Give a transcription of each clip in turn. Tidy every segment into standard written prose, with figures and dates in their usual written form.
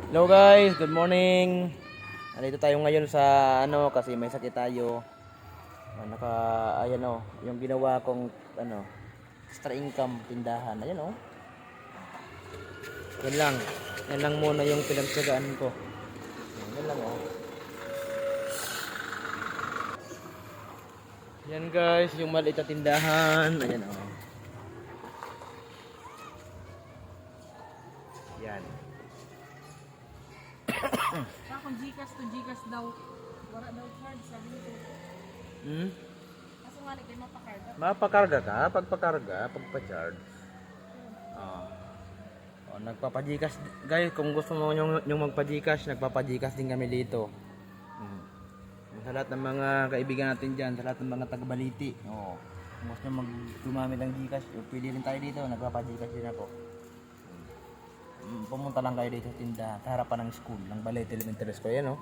Hello guys, good morning. Nandito tayo ngayon sa kasi may sakit tayo. Ayan yung ginawa kong extra income tindahan. Ayan Yan lang. Yan lang muna yung pinagtsagaan ko. Yan lang Yan guys, yung maliit na tindahan. Ayan Yan. Kung Gcash daw, wala daw charge, sabi nito. Kaso nga kayo mapakarga. Mapakarga ka, pagpa-charge. Nagpapa-Gcash guys, kung gusto mo yung magpa-Gcash, nagpapa-Gcash din kami dito. Sa lahat ng mga kaibigan natin diyan, sa lahat ng mga taga-Baliti. Kung gusto nyo gumamit ng Gcash, pwede rin tayo dito, nagpapa-Gcash din ako. Pumunta lang kayo dito sa tindahan, sa harapan ng school, ng Balete Elementary School. Yan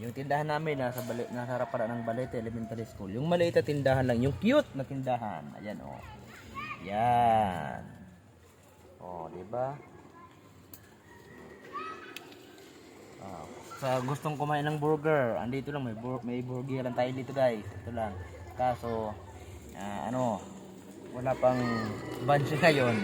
yung tindahan namin nasa harapan ng Balete Elementary School. Yung maliit na tindahan lang, yung cute na tindahan. Ayan Yan. Di ba? Sa gustong kumain ng burger, andito lang may burger lang tayo dito, guys. Ito lang. Kaso wala pang budget ngayon.